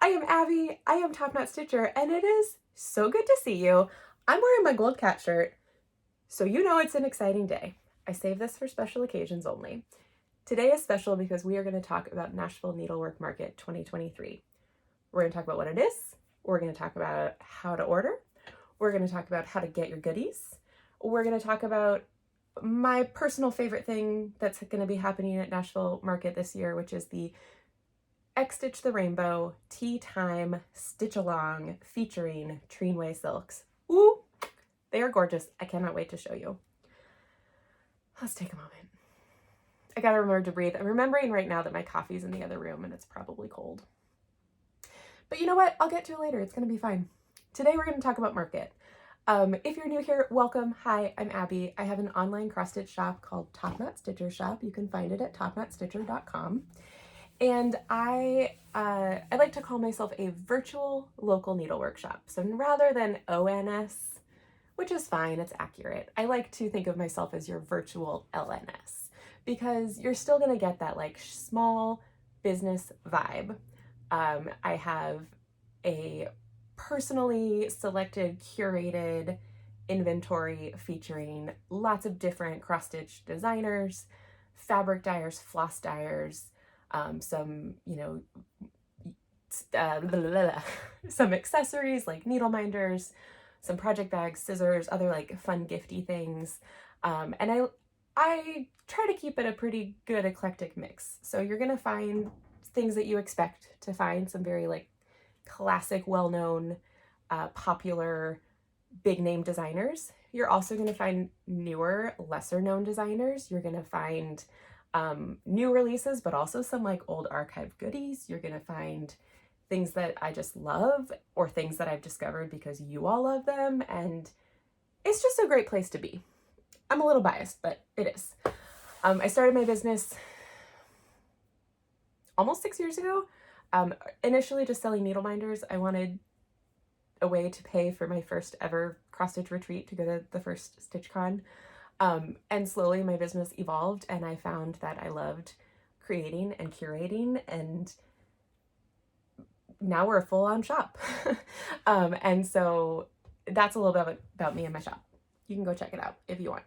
I am Abby, I am TopKnot Stitcher, and it is so good to see you. I'm wearing my gold cat shirt, so you know it's an exciting day. I save this for special occasions only. Today is special because we are going to talk about Nashville Needlework Market 2023. We're going to talk about what it is, we're going to talk about how to order, we're going to talk about how to get your goodies, we're going to talk about my personal favorite thing that's going to be happening at Nashville Market this year, which is the XStitch the Rainbow Tea Time Stitch Along featuring Treenway Silks. Ooh, they are gorgeous. I cannot wait to show you. Let's take a moment. I gotta remember to breathe. I'm remembering right now that my coffee's in the other room and it's probably cold. But you know what? I'll get to it later. It's gonna be fine. Today we're gonna talk about Market. If you're new here, welcome. Hi, I'm Abby. I have an online cross-stitch shop called TopKnot Stitcher Shop. You can find it at topknotstitcher.com. And I like to call myself a virtual local needlework shop. So rather than ONS, which is fine, it's accurate, I like to think of myself as your virtual LNS because you're still gonna get that like small business vibe. I have a personally selected, curated inventory featuring lots of different cross-stitch designers, fabric dyers, floss dyers, some, some accessories like needle minders, some project bags, scissors, other like fun gifty things. And I try to keep it a pretty good eclectic mix. So you're gonna find things that you expect to find, some very like classic, well-known, popular, big name designers. You're also gonna find newer, lesser known designers. You're gonna find new releases, but also some like old archive goodies. You're gonna find things that I just love or things that I've discovered because you all love them, and it's just a great place to be. I'm a little biased, but it is. I started my business almost 6 years ago. Initially just selling needle minders. I wanted a way to pay for my first ever cross-stitch retreat to go to the first StitchCon. And slowly my business evolved and I found that I loved creating and curating, and now we're a full-on shop. And so that's a little bit about me and my shop. You can go check it out if you want.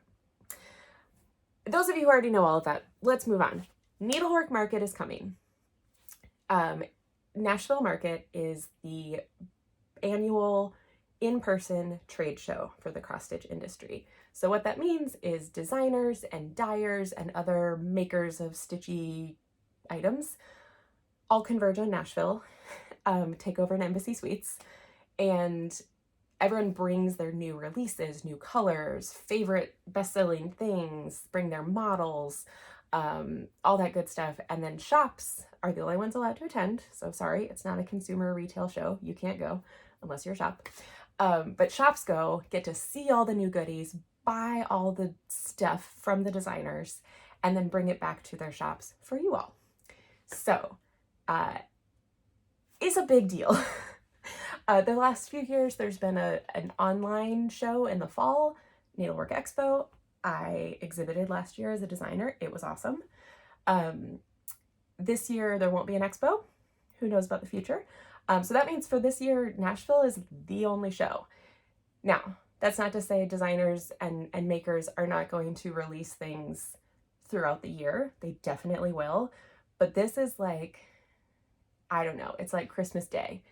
Those of you who already know all of that, let's move on. Needlework Market is coming. Nashville Market is the annual in-person trade show for the cross-stitch industry. So what that means is designers and dyers and other makers of stitchy items all converge on Nashville, take over an Embassy Suites, and everyone brings their new releases, new colors, favorite best-selling things, bring their models, all that good stuff. And then shops are the only ones allowed to attend. So sorry, it's not a consumer retail show. You can't go unless you're a shop. But shops get to see all the new goodies, buy all the stuff from the designers, and then bring it back to their shops for you all. So it's a big deal. The last few years, there's been an online show in the fall, Needlework Expo. I exhibited last year as a designer. It was awesome. This year, there won't be an expo. Who knows about the future? So that means for this year, Nashville is the only show. Now, that's not to say designers and makers are not going to release things throughout the year. They definitely will. But this is like, I don't know, it's like Christmas Day.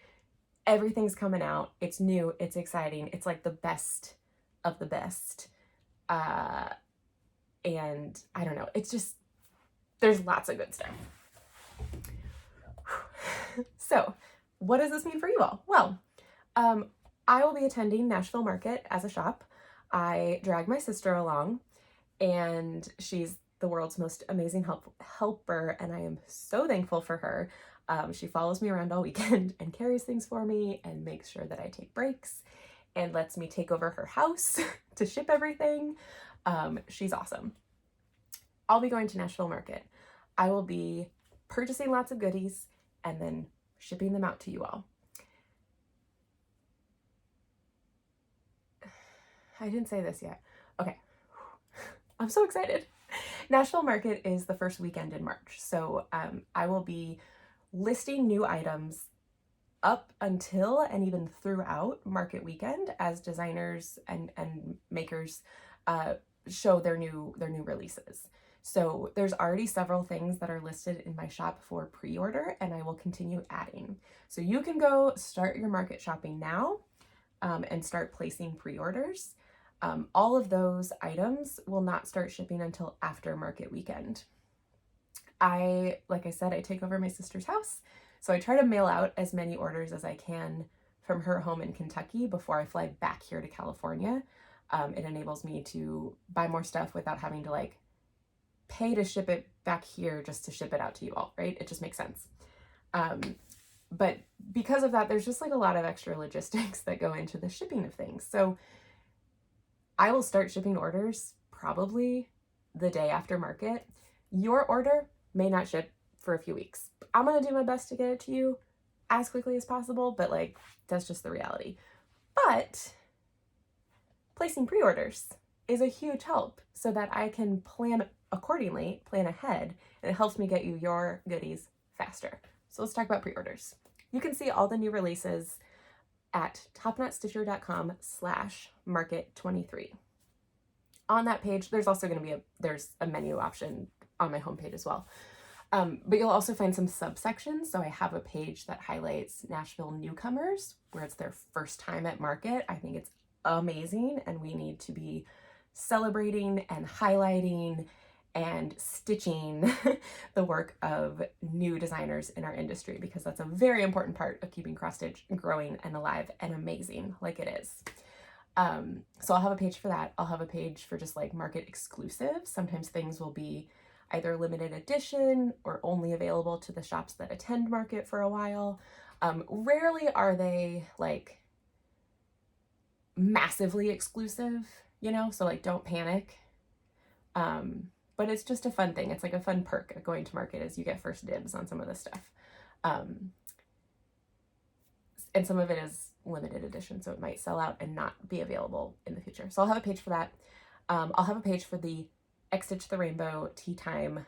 Everything's coming out. It's new. It's exciting. It's like the best of the best. And I don't know, it's just, there's lots of good stuff. So what does this mean for you all? Well, I will be attending Nashville Market as a shop. I drag my sister along, and she's the world's most amazing helper, and I am so thankful for her. She follows me around all weekend and carries things for me and makes sure that I take breaks and lets me take over her house to ship everything. She's awesome. I'll be going to Nashville Market. I will be purchasing lots of goodies and then shipping them out to you all. I didn't say this yet. Okay. I'm so excited. Nashville Market is the first weekend in March. So I will be listing new items up until and even throughout market weekend as designers and makers show their new releases. So there's already several things that are listed in my shop for pre-order, and I will continue adding. So you can go start your market shopping now and start placing pre-orders. All of those items will not start shipping until after market weekend. Like I said, I take over my sister's house, so I try to mail out as many orders as I can from her home in Kentucky before I fly back here to California. It enables me to buy more stuff without having to like pay to ship it back here just to ship it out to you all, right? It just makes sense. But because of that, there's just like a lot of extra logistics that go into the shipping of things. So I will start shipping orders probably the day after market. Your order may not ship for a few weeks. I'm gonna do my best to get it to you as quickly as possible, but like, that's just the reality. But placing pre-orders is a huge help so that I can plan accordingly, plan ahead, and it helps me get you your goodies faster. So let's talk about pre-orders. You can see all the new releases at topknotstitcher.com/market23. On that page, there's also going to be there's a menu option on my homepage as well. But you'll also find some subsections. So I have a page that highlights Nashville newcomers, where it's their first time at market. I think it's amazing, and we need to be celebrating and highlighting and stitching the work of new designers in our industry, because that's a very important part of keeping cross stitch growing and alive and amazing like it is. So I'll have a page for that. I'll have a page for just like market exclusives. Sometimes things will be either limited edition or only available to the shops that attend market for a while. Rarely are they like massively exclusive, you know, so like don't panic. But it's just a fun thing. It's like a fun perk of going to market is you get first dibs on some of this stuff. And some of it is limited edition, so it might sell out and not be available in the future. So I'll have a page for that. I'll have a page for the XStitch the Rainbow Time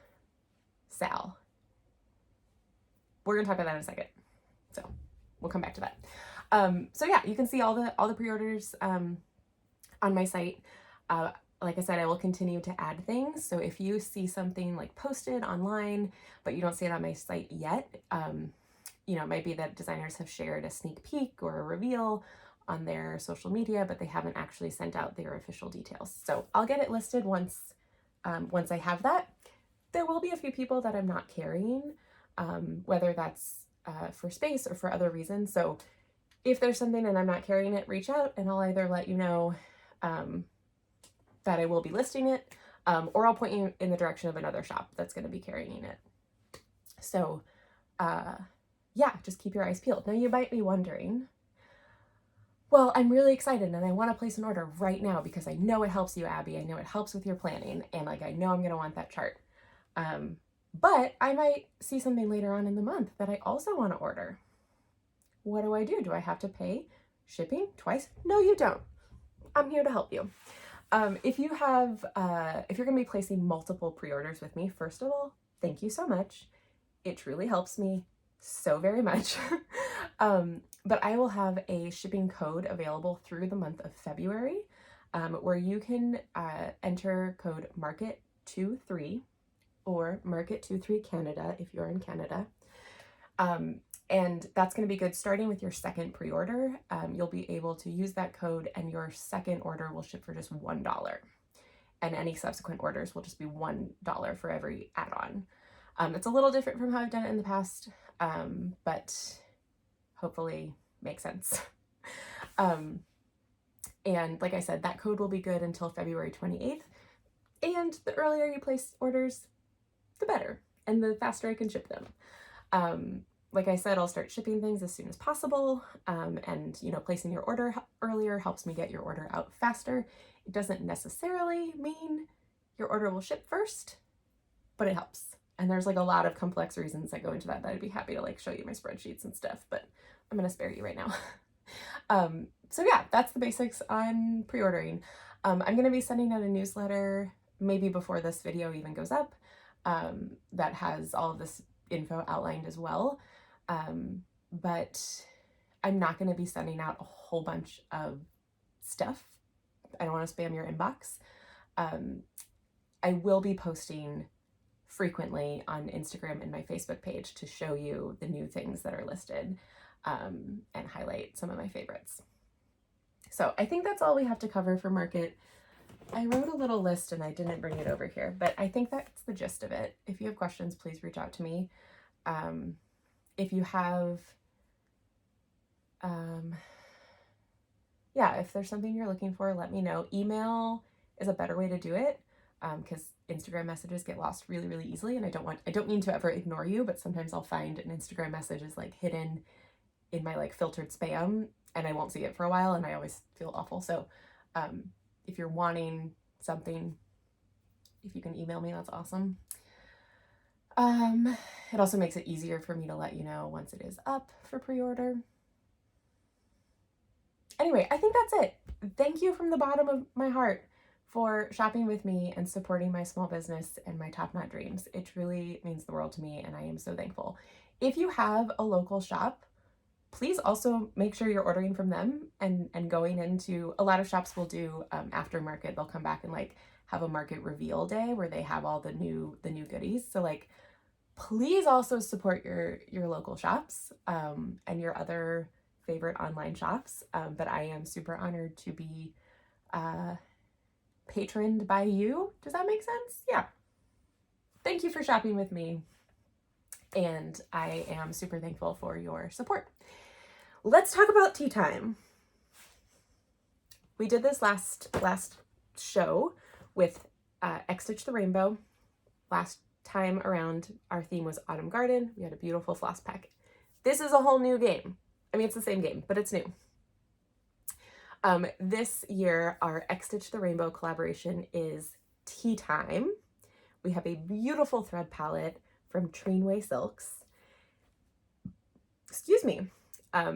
SAL. We're gonna talk about that in a second, so we'll come back to that. So yeah, you can see all the pre-orders on my site. Like I said, I will continue to add things. So if you see something like posted online, but you don't see it on my site yet, you know, it might be that designers have shared a sneak peek or a reveal on their social media, but they haven't actually sent out their official details. So I'll get it listed once I have that. There will be a few people that I'm not carrying, whether that's for space or for other reasons. So if there's something and I'm not carrying it, reach out and I'll either let you know that I will be listing it, or I'll point you in the direction of another shop that's going to be carrying it. So yeah, just keep your eyes peeled. Now you might be wondering, well, I'm really excited and I want to place an order right now because I know it helps you, Abby. I know it helps with your planning, and like I know I'm going to want that chart. But I might see something later on in the month that I also want to order. What do I do? Do I have to pay shipping twice? No, you don't. I'm here to help you. If you're going to be placing multiple pre-orders with me, first of all, thank you so much. It truly helps me so very much. But I will have a shipping code available through the month of February, where you can enter code MARKET23 or Market23 Canada if you're in Canada. And that's going to be good starting with your second pre-order. You'll be able to use that code and your second order will ship for just $1. And any subsequent orders will just be $1 for every add-on. It's a little different from how I've done it in the past, but hopefully makes sense. And like I said, that code will be good until February 28th. And the earlier you place orders, the better, and the faster I can ship them. Like I said, I'll start shipping things as soon as possible, and you know, placing your order earlier helps me get your order out faster. It doesn't necessarily mean your order will ship first, but it helps. And there's like a lot of complex reasons that go into that I'd be happy to like show you my spreadsheets and stuff, but I'm gonna spare you right now. So yeah, that's the basics on pre-ordering. I'm gonna be sending out a newsletter maybe before this video even goes up, that has all of this info outlined as well. But I'm not going to be sending out a whole bunch of stuff. I don't want to spam your inbox. I will be posting frequently on Instagram and my Facebook page to show you the new things that are listed, and highlight some of my favorites. So I think that's all we have to cover for Market. I wrote a little list and I didn't bring it over here, but I think that's the gist of it. If you have questions, please reach out to me. If you have, if there's something you're looking for, let me know. Email is a better way to do it, because Instagram messages get lost really, really easily, and I don't mean to ever ignore you, but sometimes I'll find an Instagram message is like hidden in my like filtered spam, and I won't see it for a while, and I always feel awful. So if you're wanting something, if you can email me, that's awesome. It also makes it easier for me to let you know once it is up for pre-order. Anyway, I think that's it. Thank you from the bottom of my heart for shopping with me and supporting my small business and my TopKnot dreams. It truly means the world to me, and I am so thankful. If you have a local shop, please also make sure you're ordering from them and going into, a lot of shops will do after Market, they'll come back and like have a Market reveal day where they have all the new goodies. So like, please also support your local shops and your other favorite online shops. But I am super honored to be patroned by you. Does that make sense? Yeah. Thank you for shopping with me. And I am super thankful for your support. Let's talk about tea time. We did this last show with XStitch the Rainbow. Last time around, our theme was Autumn Garden. We had a beautiful floss pack. This is a whole new game. I mean, it's the same game, but it's new. This year, our XStitch the Rainbow collaboration is Tea Time. We have a beautiful thread palette from Treenway Silks. Excuse me.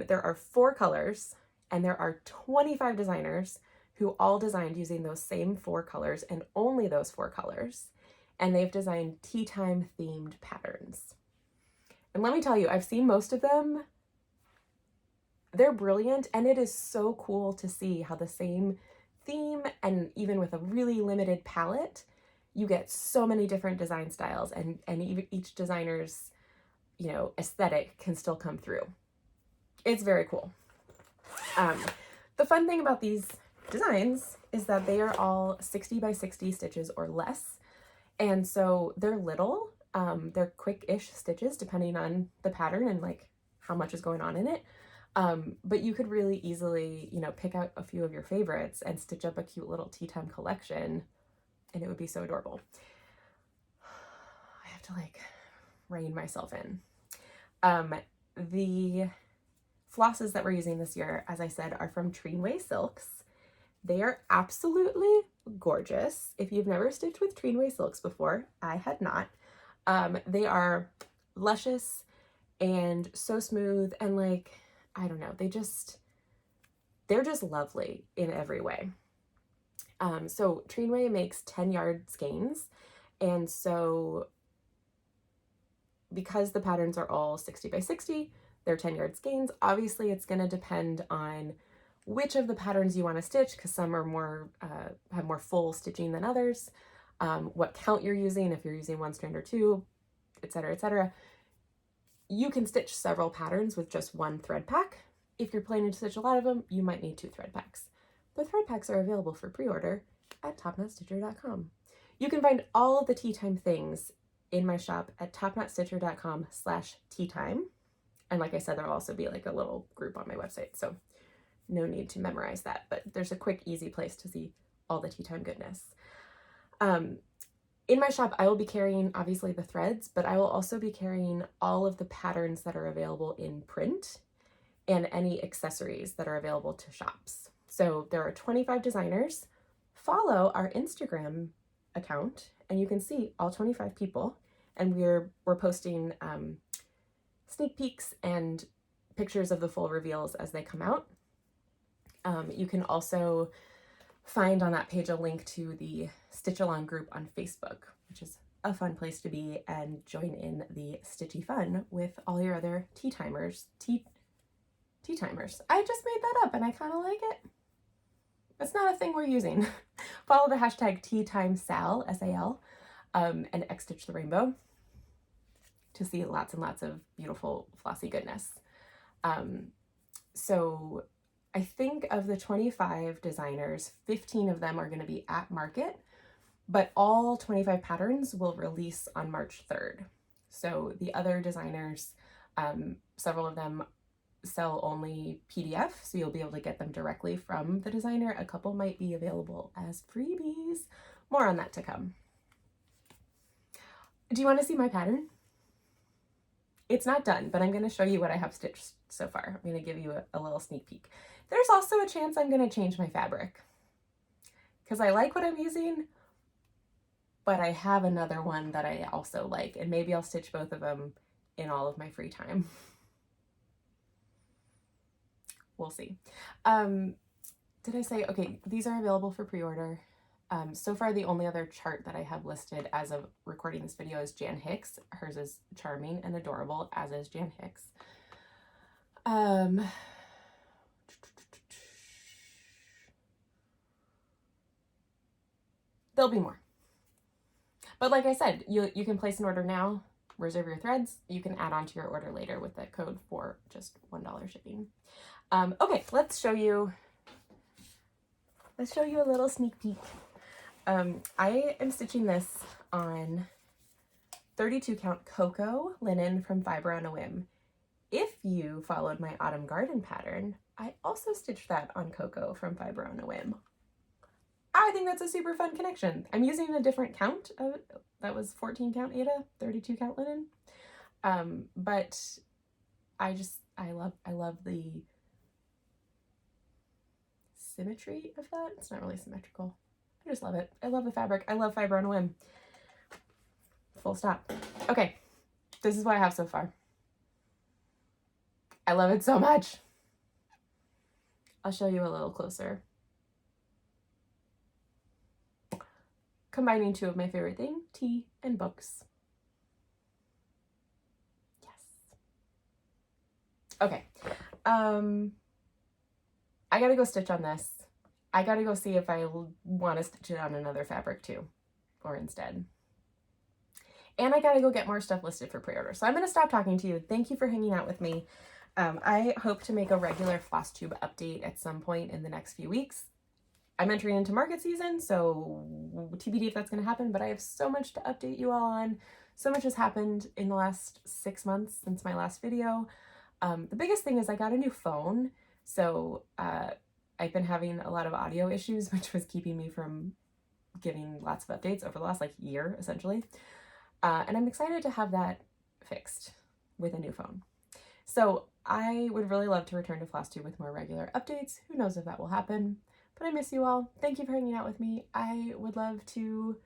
There are 4 colors, and there are 25 designers who all designed using those same 4 colors and only those 4 colors. And they've designed tea time themed patterns. And let me tell you, I've seen most of them. They're brilliant, and it is so cool to see how the same theme, and even with a really limited palette, you get so many different design styles, and even each designer's, aesthetic can still come through. It's very cool. The fun thing about these designs is that they are all 60 by 60 stitches or less. And so they're little, they're quick-ish stitches depending on the pattern and like how much is going on in it. But you could really easily, pick out a few of your favorites and stitch up a cute little tea time collection, and it would be so adorable. I have to like rein myself in. The flosses that we're using this year, as I said, are from Treenway Silks. They are absolutely gorgeous. If you've never stitched with Treenway Silks before, I had not. They are luscious and so smooth, and like, I don't know, they're just lovely in every way. So Treenway makes 10-yard skeins, and so because the patterns are all 60 by 60, they're 10-yard skeins. Obviously, it's going to depend on which of the patterns you want to stitch, because some are more have more full stitching than others. What count you're using, if you're using 1 strand or 2, etc., etc. You can stitch several patterns with just 1 thread pack. If you're planning to stitch a lot of them, you might need 2 thread packs. The thread packs are available for pre-order at TopKnotStitcher.com. You can find all of the tea time things in my shop at TopKnotStitcher.com/teatime. And like I said, there'll also be like a little group on my website, so no need to memorize that, but there's a quick, easy place to see all the tea time goodness. In my shop, I will be carrying obviously the threads, but I will also be carrying all of the patterns that are available in print and any accessories that are available to shops. So there are 25 designers. Follow our Instagram account and you can see all 25 people, and we're posting sneak peeks and pictures of the full reveals as they come out. You can also find on that page a link to the Stitch Along group on Facebook, which is a fun place to be, and join in the stitchy fun with all your other tea timers, tea timers. I just made that up and I kind of like it. It's not a thing we're using. Follow the hashtag Time SAL, S-A-L, and XStitch the Rainbow to see lots and lots of beautiful flossy goodness. So I think of the 25 designers, 15 of them are going to be at market, but all 25 patterns will release on March 3rd. So the other designers, several of them sell only PDF, so you'll be able to get them directly from the designer. A couple might be available as freebies. More on that to come. Do you want to see my pattern? It's not done, but I'm going to show you what I have stitched so far. I'm going to give you a little sneak peek. There's also a chance I'm going to change my fabric because I like what I'm using, but I have another one that I also like, and maybe I'll stitch both of them in all of my free time. We'll see. Did I say, okay, these are available for pre-order. So far, the only other chart that I have listed as of recording this video is Jan Hicks. Hers is charming and adorable, as is Jan Hicks. There'll be more. But like I said, you can place an order now, reserve your threads. You can add on to your order later with the code for just $1 shipping. Okay, let's show you a little sneak peek. I am stitching this on 32 count cocoa linen from Fiber on a Whim. If you followed my autumn garden pattern, I also stitched that on cocoa from Fiber on a Whim. I think that's a super fun connection. I'm using a different count. That was 14 count Aida, 32 count linen. But I love the symmetry of that. It's not really symmetrical. I just love it. I love the fabric. I love Fiber on a Whim. Full stop. Okay, this is what I have so far. I love it so much. I'll show you a little closer. Combining two of my favorite things, tea and books. Yes. Okay. I gotta go stitch on this. I gotta go see if I want to stitch it on another fabric too, or instead. And I gotta go get more stuff listed for pre-order. So I'm gonna stop talking to you. Thank you for hanging out with me. I hope to make a regular floss tube update at some point in the next few weeks. I'm entering into market season, so TBD if that's going to happen, but I have so much to update you all on. So much has happened in the last 6 months since my last video. The biggest thing is I got a new phone, so I've been having a lot of audio issues, which was keeping me from giving lots of updates over the last year, essentially. And I'm excited to have that fixed with a new phone. So I would really love to return to FlossTube with more regular updates. Who knows if that will happen? But I miss you all. Thank you for hanging out with me. I would love to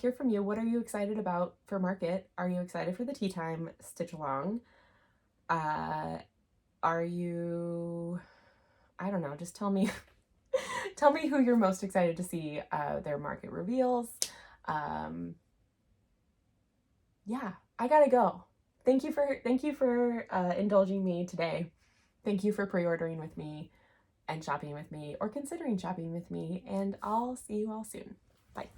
hear from you. What are you excited about for market? Are you excited for the tea time stitch along? Are you, I don't know, just tell me, tell me who you're most excited to see their market reveals. Yeah, I gotta go. Thank you for indulging me today. Thank you for pre-ordering with me and shopping with me, or considering shopping with me, and I'll see you all soon. Bye.